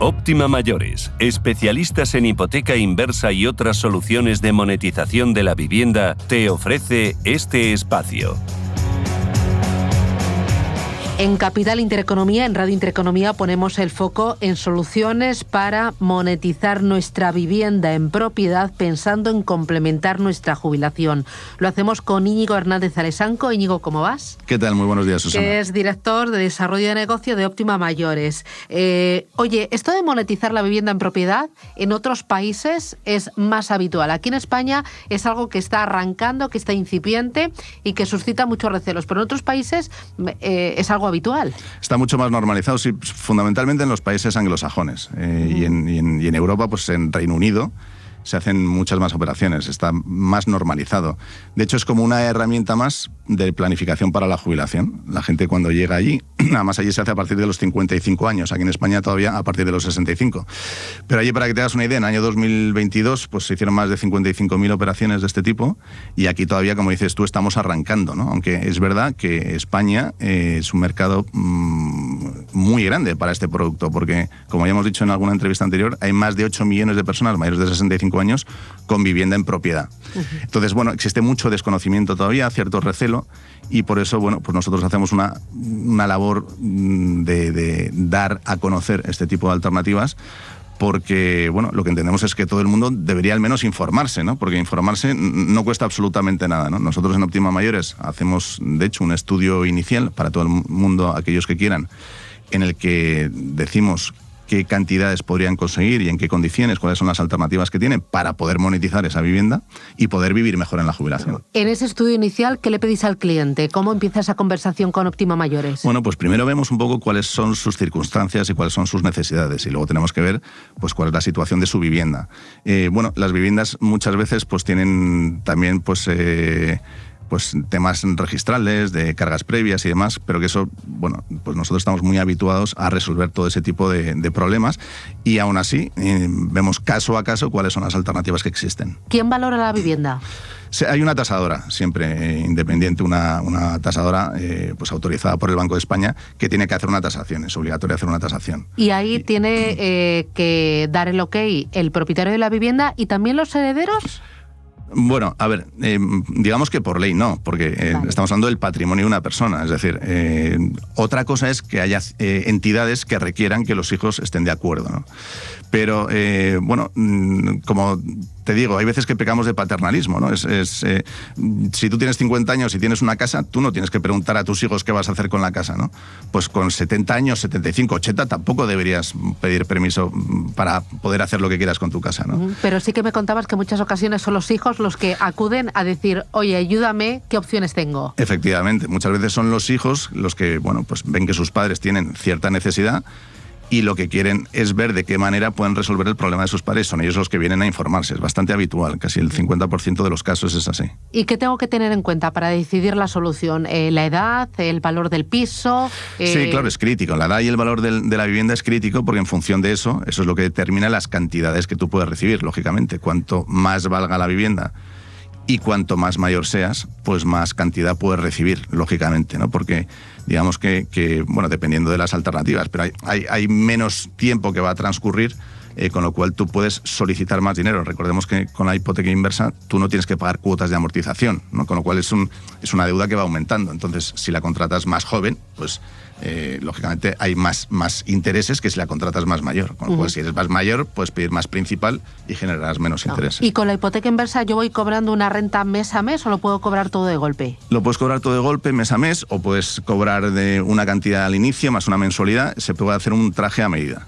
Óptima Mayores, especialistas en hipoteca inversa y otras soluciones de monetización de la vivienda, te ofrece este espacio. En Capital Intereconomía, en Radio Intereconomía, ponemos el foco en soluciones para monetizar nuestra vivienda en propiedad pensando en complementar nuestra jubilación. Lo hacemos con Íñigo Hernández Alesanco. Íñigo, ¿cómo vas? ¿Qué tal? Muy buenos días, Susana. Que es director de Desarrollo de Negocio de Óptima Mayores. Oye, esto de monetizar la vivienda en propiedad en otros países es más habitual. Aquí en España es algo que está arrancando, que está incipiente y que suscita muchos recelos. Pero en otros países es algo habitual. Está mucho más normalizado, sí, fundamentalmente en los países anglosajones y en Europa, pues en Reino Unido se hacen muchas más operaciones, está más normalizado. De hecho, es como una herramienta más de planificación para la jubilación. La gente cuando llega allí, además allí se hace a partir de los 55 años, aquí en España todavía a partir de los 65. Pero allí, para que te hagas una idea, en el año 2022 pues se hicieron más de 55.000 operaciones de este tipo y aquí todavía, como dices tú, estamos arrancando, ¿no? Aunque es verdad que España es un mercado muy grande para este producto, porque, como ya hemos dicho en alguna entrevista anterior, hay más de 8 millones de personas mayores de 65 años con vivienda en propiedad. Entonces, bueno, existe mucho desconocimiento todavía, cierto recelo, y por eso, bueno, pues nosotros hacemos una labor de dar a conocer este tipo de alternativas, porque, bueno, lo que entendemos es que todo el mundo debería al menos informarse, ¿no? Porque informarse no cuesta absolutamente nada, ¿no? Nosotros en Óptima Mayores hacemos, de hecho, un estudio inicial para todo el mundo, aquellos que quieran, en el que decimos qué cantidades podrían conseguir y en qué condiciones, cuáles son las alternativas que tienen para poder monetizar esa vivienda y poder vivir mejor en la jubilación. En ese estudio inicial, ¿qué le pedís al cliente? ¿Cómo empieza esa conversación con Óptima Mayores? Bueno, pues primero vemos un poco cuáles son sus circunstancias y cuáles son sus necesidades, y luego tenemos que ver pues cuál es la situación de su vivienda. Bueno, las viviendas muchas veces pues tienen también pues temas registrales, de cargas previas y demás, pero que eso, bueno, pues nosotros estamos muy habituados a resolver todo ese tipo de problemas y aún así vemos caso a caso cuáles son las alternativas que existen. ¿Quién valora la vivienda? Hay una tasadora, siempre independiente, una tasadora pues autorizada por el Banco de España, que tiene que hacer una tasación, es obligatorio hacer una tasación. Y ahí tiene que dar el ok el propietario de la vivienda y también los herederos. Bueno, a ver, digamos que por ley no, porque vale, estamos hablando del patrimonio de una persona. Es decir, otra cosa es que haya entidades que requieran que los hijos estén de acuerdo, ¿no? Pero, bueno, como te digo, hay veces que pecamos de paternalismo, ¿no? Si tú tienes 50 años y tienes una casa, tú no tienes que preguntar a tus hijos qué vas a hacer con la casa, ¿no? Pues con 70 años, 75, 80, tampoco deberías pedir permiso para poder hacer lo que quieras con tu casa, ¿no? Pero sí que me contabas que en muchas ocasiones son los hijos los que acuden a decir, oye, ayúdame, ¿qué opciones tengo? Efectivamente, muchas veces son los hijos los que, bueno, pues ven que sus padres tienen cierta necesidad y lo que quieren es ver de qué manera pueden resolver el problema de sus padres. Son ellos los que vienen a informarse. Es bastante habitual, casi el 50% de los casos es así. ¿Y qué tengo que tener en cuenta para decidir la solución? ¿La edad? ¿El valor del piso? Sí, claro, es crítico. La edad y el valor de la vivienda es crítico porque en función de eso es lo que determina las cantidades que tú puedes recibir, lógicamente. Cuanto más valga la vivienda y cuanto más mayor seas, pues más cantidad puedes recibir, lógicamente, ¿no? Porque digamos que bueno, dependiendo de las alternativas, pero hay menos tiempo que va a transcurrir, con lo cual tú puedes solicitar más dinero. Recordemos que con la hipoteca inversa tú no tienes que pagar cuotas de amortización, ¿no? Con lo cual es una deuda que va aumentando. Entonces, si la contratas más joven, pues lógicamente hay más intereses que si la contratas más mayor. Con lo cual, si eres más mayor, puedes pedir más principal y generarás menos intereses. ¿Y con la hipoteca inversa yo voy cobrando una renta mes a mes o lo puedo cobrar todo de golpe? Lo puedes cobrar todo de golpe, mes a mes, o puedes cobrar de una cantidad al inicio más una mensualidad. Se puede hacer un traje a medida.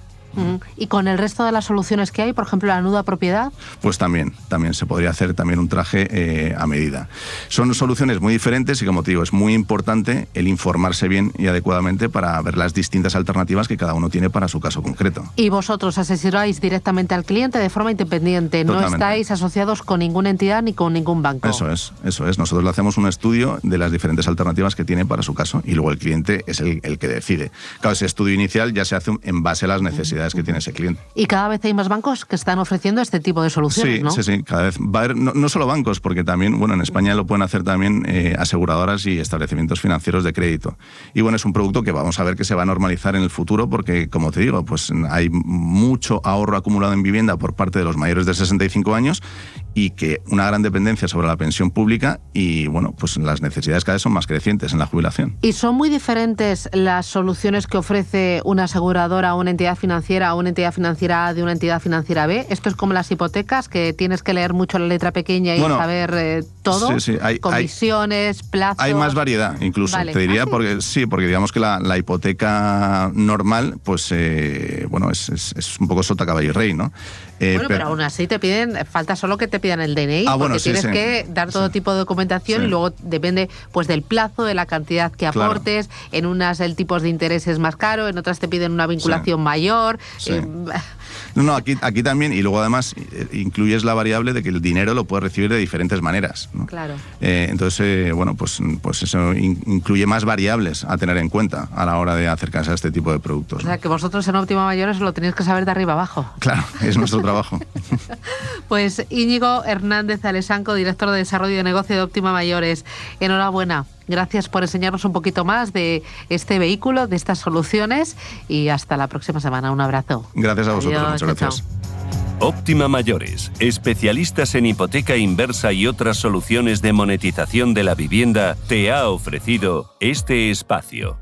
¿Y con el resto de las soluciones que hay, por ejemplo, la nuda propiedad? Pues también se podría hacer también un traje a medida. Son soluciones muy diferentes y, como te digo, es muy importante el informarse bien y adecuadamente para ver las distintas alternativas que cada uno tiene para su caso concreto. Y vosotros asesoráis directamente al cliente de forma independiente. Totalmente. No estáis asociados con ninguna entidad ni con ningún banco. Eso es. Nosotros le hacemos un estudio de las diferentes alternativas que tiene para su caso y luego el cliente es el que decide. Claro, ese estudio inicial ya se hace en base a las necesidades necesidades que tiene ese cliente. Y cada vez hay más bancos que están ofreciendo este tipo de soluciones, sí, ¿no? Sí, cada vez va a haber, no solo bancos, porque también, bueno, en España lo pueden hacer también aseguradoras y establecimientos financieros de crédito. Y bueno, es un producto que vamos a ver que se va a normalizar en el futuro porque, como te digo, pues hay mucho ahorro acumulado en vivienda por parte de los mayores de 65 años y que una gran dependencia sobre la pensión pública y, bueno, pues las necesidades cada vez son más crecientes en la jubilación. ¿Y son muy diferentes las soluciones que ofrece una aseguradora a una entidad financiera A de una entidad financiera B? ¿Esto es como las hipotecas, que tienes que leer mucho la letra pequeña y saber todo? Sí, comisiones, plazos... Hay más variedad, incluso, te diría, porque digamos que la hipoteca normal, pues, bueno, es un poco sota, caballo y rey, ¿no? Pero aún así falta solo que te pidan el DNI, porque tienes que dar todo tipo de documentación y luego depende pues del plazo, de la cantidad que aportes. Claro. En unas el tipo de interés es más caro, en otras te piden una vinculación mayor. Sí. No, aquí también, y luego además incluyes la variable de que el dinero lo puedes recibir de diferentes maneras, ¿no? Claro. Entonces, bueno, pues eso incluye más variables a tener en cuenta a la hora de acercarse a este tipo de productos. O sea, que vosotros en Óptima Mayores lo tenéis que saber de arriba abajo. Claro, es nuestro trabajo. Pues Íñigo Hernández Alesanco, director de Desarrollo de Negocio de Óptima Mayores, enhorabuena. Gracias por enseñarnos un poquito más de este vehículo, de estas soluciones, y hasta la próxima semana. Un abrazo. Gracias a vosotros. Adiós, muchas gracias. Óptima Mayores, especialistas en hipoteca inversa y otras soluciones de monetización de la vivienda, te ha ofrecido este espacio.